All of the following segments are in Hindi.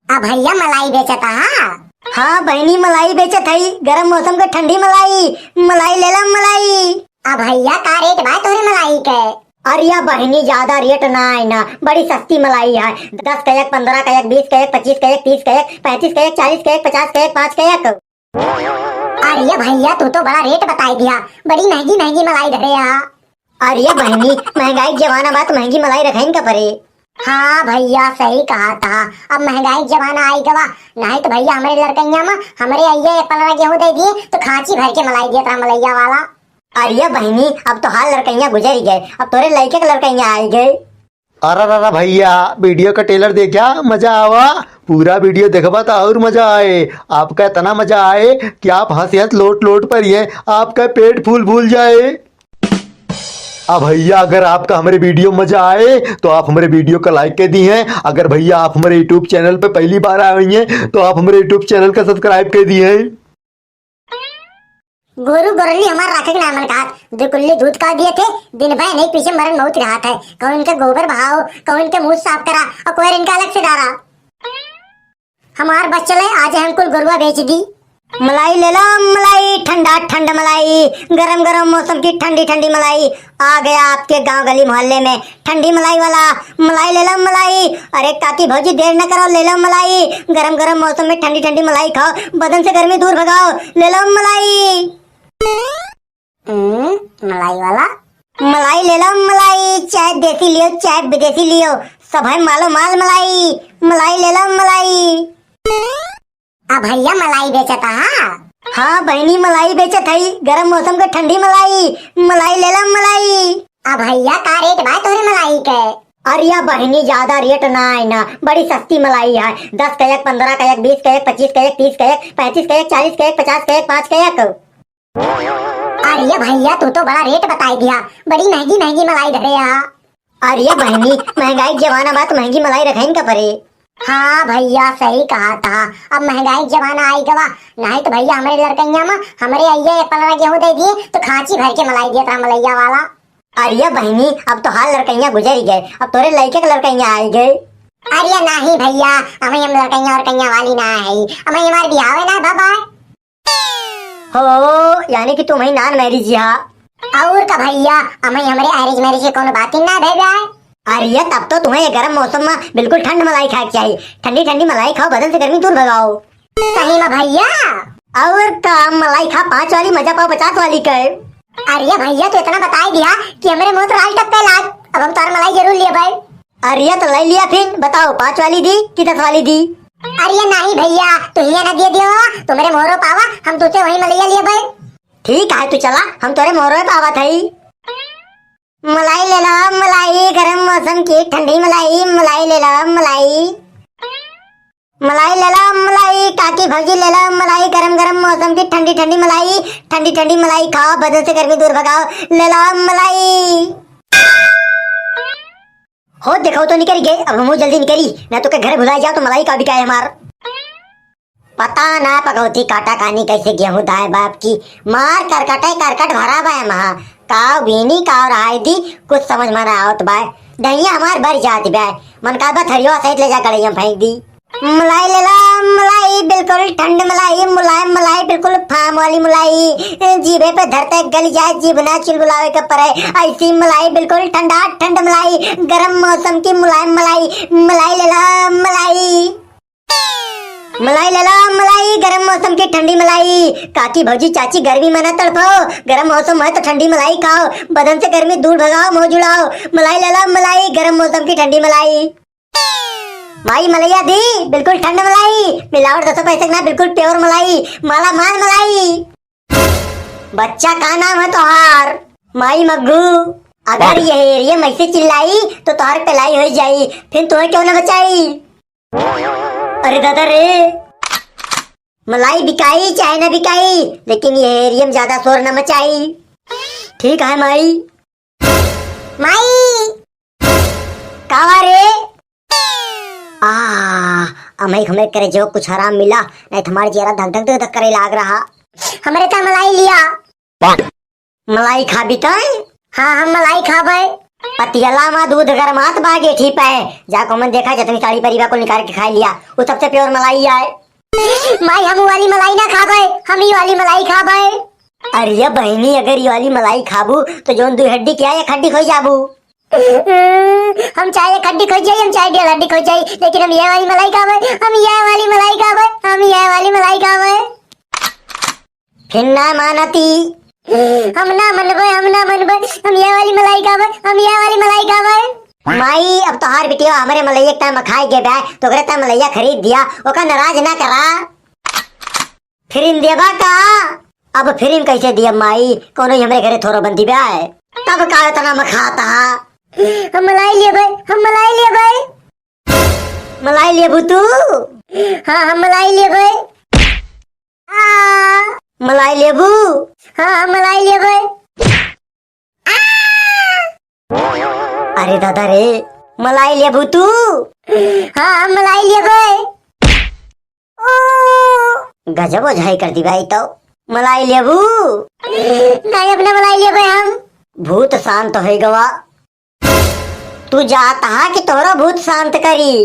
अब भैया मलाई बेचता। हाँ बहनी मलाई बेचत हई, गरम मौसम के ठंडी मलाई। मलाई ले ला मलाई। अब भैया का रेट बा तोरे मलाई के? अरे या बहनी ज्यादा रेट ना है ना, बड़ी सस्ती मलाई है। 10 का एक, 15 का एक, 20 का एक, 25 का एक, 30 का एक, 35 का एक, 40 का एक, 50 का एक, 5 का एक। अरे भैया तू तो बड़ा रेट बताई दिया, बड़ी महंगी महंगी मलाई धरे यहाँ। अरे बहनी महंगाई के जमाना बात, महंगी मलाई रखें का परे। हाँ भैया सही कहा था, अब महंगाई के जमाना आई गवा। नहीं तो भैया हमारे लड़कैया में हमारे आइये 15 गेहूं दे दिए तो खांची भर के मलाई दिया था मलैया वाला। अरे बहनी अब तो हाल लड़कैया गुजर ही गए, अब तोरे लड़के के लड़कैया आई गए। अरे भैया वीडियो का टेलर देखा, मजा आवा। पूरा वीडियो देखबा तो और मजा आए। आपका इतना मजा आए कि आप हंस हंस लोट लोट पर ये आपका पेट फूल भूल जाए। अब भैया अगर आपका हमारे वीडियो मजा आए तो आप हमारे वीडियो का लाइक कर दी हैं। अगर भैया आप हमारे यूट्यूब चैनल पे पहली बार आए हुई हैं तो आप हमारे यूट्यूब चैनल का सब्सक्राइब कर दी हैं। गोरू गोरली हमारे राखे के नामन का दो कुल्ली दूध का दिए थे, दिन भर नहीं पीछे मरन बहुत रहा था। कौन इनका गोबर बहाओ, कौन इनके मुंह साफ करा और कोई इनका अलग से डारा। हमार बस चले आज हम कुल गोरुआ बेच दी। मलाई ले ला मलाई, ठंडा ठंडा मलाई, गरम गरम मौसम की ठंडी ठंडी मलाई। आ गया आपके गांव गली मोहल्ले में ठंडी मलाई वाला। मलाई ले ला मलाई। अरे काकी भौजी देर न करो, ले लो मलाई। गरम गरम मौसम में ठंडी ठंडी मलाई खाओ, बदन से गर्मी दूर भगाओ। ले लो मलाई। मलाई वाला मलाई ले लो मलाई। चाहे देसी लियो चाहे विदेशी लियो, सब है मालो माल मलाई। मलाई ले लो मलाई। अब भैया मलाई बेचता। हाँ बहनी मलाई बेचत हई, गरम मौसम के ठंडी मलाई। मलाई ले ला मलाई। अब भैया का रेट बा तोरे मलाई के? अरे या बहनी ज्यादा रेट ना है ना, बड़ी सस्ती मलाई है। 10 का एक, 15 का एक, 20 का एक, 25 का एक, 30 का एक, 35 का एक, 40 का एक, 50 का एक, 5 का एक। अरे भैया तू तो बड़ा रेट बताई दिया, बड़ी महंगी महंगी मलाई धरे यहाँ। अरे बहनी महंगाई के जमाना बात, महंगी मलाई रखें का परे। हाँ भैया सही कहा था, अब महंगाई के जमाना आई गवा। नहीं तो भैया हमारे लड़कैया में हमारे आइये 15 गेहूं दे दिए तो खांची भर के मलाई दिया था मलैया वाला। अरे बहनी अब तो हाल लड़कैया गुजर ही गए, अब तोरे लड़के के लड़कैया आई गए। अरे नहीं भैया हमें हम लड़कैया और कैया वाली ना है, हमें हमारे बिहावे ना बाबा। हो यानी कि तुम ही नॉन मैरिज हा। और का भैया हमें हमारे अरेंज मैरिज की कोनो बात ही ना भेजा है। अरे तब तो तुम्हें ये गर्म मौसम में बिल्कुल ठंड मलाई खानी चाहिए। ठंडी ठंडी मलाई खाओ, बदन से गर्मी दूर भगाओ। सही में भैया? और काम मलाई खा 5 वाली मजा पाओ 50 वाली का। अरे भैया तो इतना बता दिया कि हमारे मुंह तो लाल टप्पे लाग, अब हम तार मलाई जरूर लिए भाई। अरे तो ले लिया, फिर बताओ 5 वाली दी कि 10 वाली दी? अरे नहीं भैया तू ही ना दे दियो, तू मेरे मोहरो पावा, हम तुझसे वही मलैया लिए भाई। ठीक है तू चला, हम तोरे मोहरो पावा थई। मलाई ले ला मलाई, गरम मौसम की ठंडी मलाई। मलाई ले ला मलाई। मलाई ले ला मलाई, काकी भौजी ले ला मलाई। गरम गरम मौसम की ठंडी ठंडी मलाई। ठंडी ठंडी मलाई खाओ, बदन से गर्मी दूर भगाओ। ले ला मलाई। हो देखो तो निकल गए, अब हम जल्दी निकली ना तो के घर भुला जाओ तो मलाई का भी क्या है हमार। पता ना पगौती काटा कानी कैसे गेहूं दाए बाप की। मार करकट भरा बाय महा काव बीनी काव रहाई दी, कुछ समझ में ना आवत बाय। दहिया हमार भर जात बाय, मन का बा थरियो सहित ले जा कड़ैया फेंक दी। मलाई ले ला मलाई, बिल्कुल ठंड मलाई, मुलायम मलाई, बिल्कुल फार्म वाली मलाई। जीभे पे धरते गल जाए, जीभ ना चिलबुलावे के परे ऐसी मलाई। बिल्कुल ठंडा ठंड मलाई, गरम मौसम की मुलायम मलाई। मलाई ले ला मलाई। मलाई ले ला मलाई, गरम मौसम की ठंडी मलाई। काकी भौजी चाची गर्मी में न तड़पाओ, गरम मौसम है तो ठंडी मलाई खाओ, बदन से गर्मी दूर भगाओ, मुंह जुड़ाओ। मलाई ले ला मलाई, गरम मौसम की ठंडी मलाई। माई मलैया दी, बिल्कुल ठंड मलाई, मिलावट 200 पैसे ना, बिल्कुल प्योर मलाई, माला माल मलाई। बच्चा का नाम है तोहार? माई मग्गू। अगर ये मैं से चिल्लाई तो तोहार पिलाई हो जाई, फिर तुम्हें क्यों न बचाई? अरे दादा रे, मलाई बिकाई चाहे न बिकाई, लेकिन ये एरियम ज्यादा शोर न मचाई। ठीक है माई। माई कावा रे? अमई हमें करे जो कुछ आराम मिला, नहीं तुम्हारी चेहरा धक धक धक करे लाग रहा। हमारे तो मलाई लिया। मलाई खा भी तो? हाँ हम मलाई खा भाई। पतियला में दूध गरमात बा गेठी पे जाको मन देखा जतनी साड़ी परिवा को निकाल के खा लिया वो सबसे प्योर मलाई आए। माई हम वाली मलाई ना खा गए, हम ही वाली मलाई खा गए। अरे ये बहनी अगर ये वाली मलाई खाबू तो जोन दू हड्डी क्या है खड्डी खो जाबू। हम चाहे एक हड्डी खो जाए, हम चाहे डेढ़ हड्डी खो जाए, लेकिन हम ये वाली मलाई खा गए, हम ये वाली मलाई खा गए, हम ये वाली मलाई खा गए। फिर ना मानती हम ना मनबे, हम ना मनबे, हम ये वाली मलाई खा गए, हम ये वाली मलाई खा गए। माई अब तोहार बिटिया हमारे मलैया के टाइम खाई गे बे तो ओकरे टाइम मलैया खरीद दिया ओका नाराज ना करा। फिर देबा का अब फिर कैसे दिया माई कोनो ही हमरे घरे थोरो बंदी बे आए तब का इतना मैं खाता। हम मलाई ले गए, हम मलाई ले गए। मलाई लेबू तू? हाँ हम मलाई ले गए। मलाई लेबू? हाँ हम मलाई ले गए। अरे दादा रे मलाई लेबू तू? हाँ हम मलाई ले गए। गजब ओझाई कर दी भाई तो मलाई लेबू? नहीं अपना मलाई ले गए हम। भूत शांत हो गवा तू जाता कि तोरा भूत शांत करी।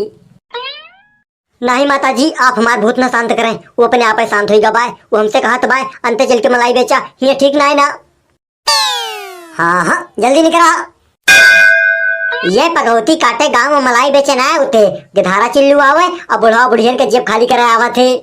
नहीं माता जी आप हमारे भूत न शांत करें वो अपने आप ही शांत होगा बाय वो हमसे कहा तो बाय अंते चल के मलाई बेचा ये ठीक ना है ना। हाँ हाँ जल्दी निकला ये पगौती काटे गांव में मलाई बेचे ना उठे गिधारा चिल्लू आवे और बुढ़वा बुढ़ियन के जेब खाली कराए आवा थे।